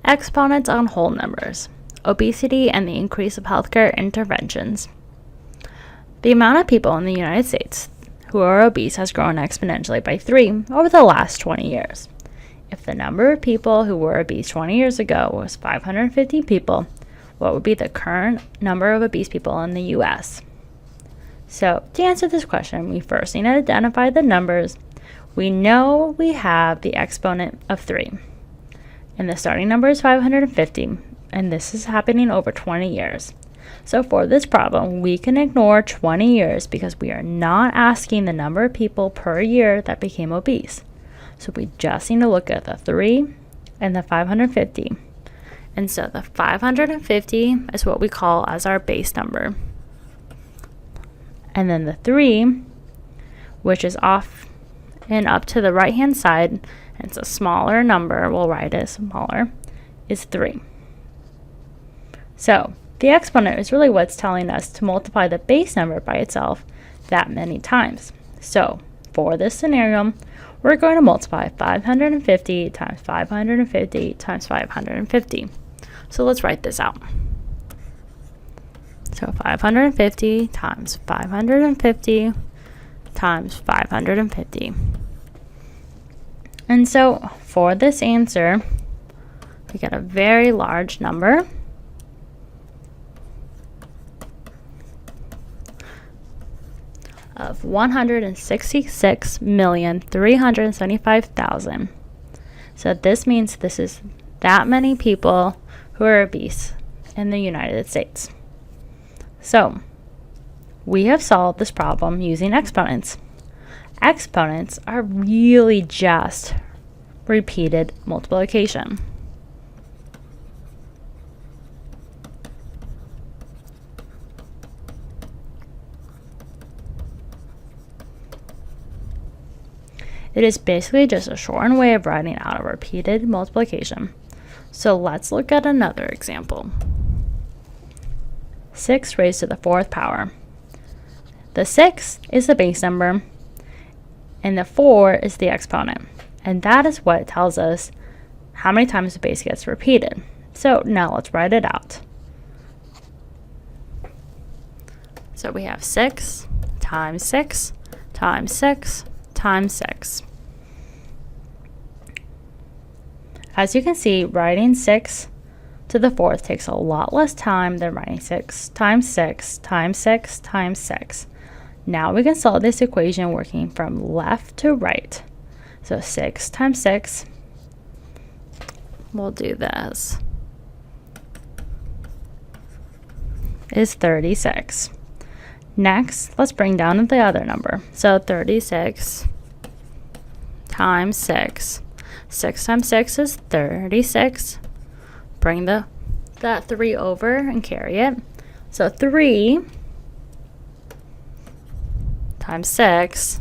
Exponents on whole numbers, obesity and the increase of healthcare interventions. The amount of people in the United States who are obese has grown exponentially by 3 over the last 20 years. If the number of people who were obese 20 years ago was 550 people, what would be the current number of obese people in the U.S.? So, to answer this question, we first need to identify the numbers. We know we have the exponent of 3. And the starting number is 550, and this is happening over 20 years. So for this problem, we can ignore 20 years because we are not asking the number of people per year that became obese. So we just need to look at the 3 and the 550. And so the 550 is what we call as our base number. And then the 3, which is off and up to the right-hand side, and it's a smaller number, we'll write it smaller, is 3. So the exponent is really what's telling us to multiply the base number by itself that many times. So for this scenario, we're going to multiply 550 times 550 times 550. So let's write this out. So 550 times 550 times 550. And so for this answer, we get a very large number. Of 166,375,000. So this means this is that many people who are obese in the United States. So we have solved this problem using exponents. Exponents are really just repeated multiplication. It is basically just a shortened way of writing out a repeated multiplication. So let's look at another example. 6 raised to the 4th power. The 6 is the base number, and the 4 is the exponent. And that is what tells us how many times the base gets repeated. So now let's write it out. So we have 6 times 6 times 6 times 6. As you can see, writing 6 to the 4th takes a lot less time than writing 6 times 6 times 6 times 6. Now we can solve this equation working from left to right. So 6 times 6, we'll do this, is 36. Next, let's bring down the other number. So 36 times 6. 6 times 6 is 36. Bring that 3 over and carry it. So 3 times 6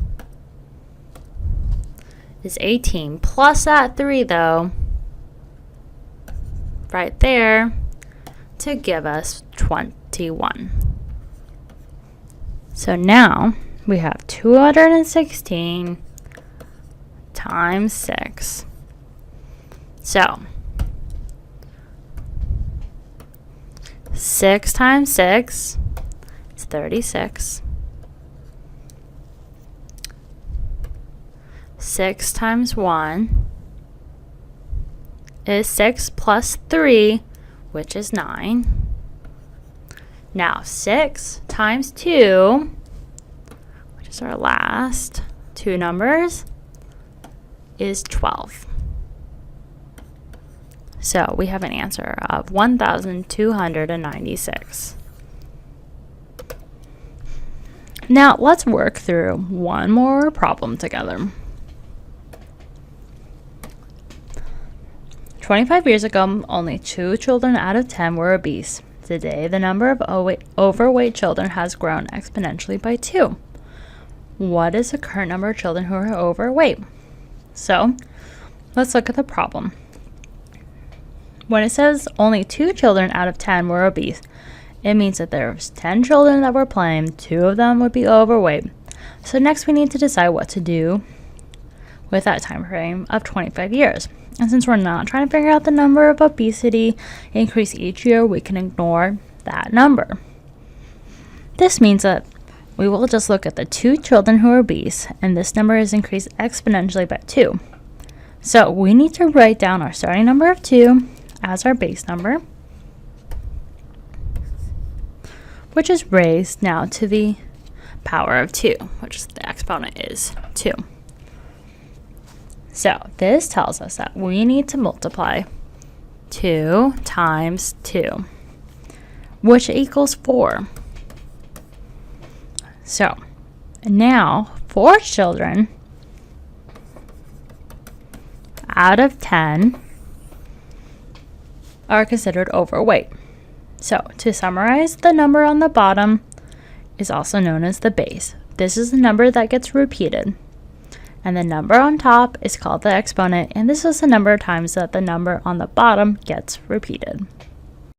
is 18. Plus that 3, though, right there, to give us 21. So now we have 216 times 6. So 6 times 6 is 36. 6 times 1 is 6 plus 3, which is 9. Now 6 times 2, which is our last two numbers, is 12. So we have an answer of 1,296. Now let's work through one more problem together. 25 years ago, only 2 children out of 10 were obese. Today, the number of overweight children has grown exponentially by 2. What is the current number of children who are overweight? So let's look at the problem. When it says only 2 children out of 10 were obese, it means that there's 10 children that were playing, 2 of them would be overweight. So next we need to decide what to do with that time frame of 25 years. And since we're not trying to figure out the number of obesity increase each year, we can ignore that number. This means that we will just look at the 2 children who are obese, and this number is increased exponentially by 2. So we need to write down our starting number of 2 as our base number, which is raised now to the power of 2, which the exponent is 2. So this tells us that we need to multiply 2 times 2, which equals 4. So now 4 children out of 10 are considered overweight. So to summarize, the number on the bottom is also known as the base. This is the number that gets repeated. And the number on top is called the exponent, and this is the number of times that the number on the bottom gets repeated.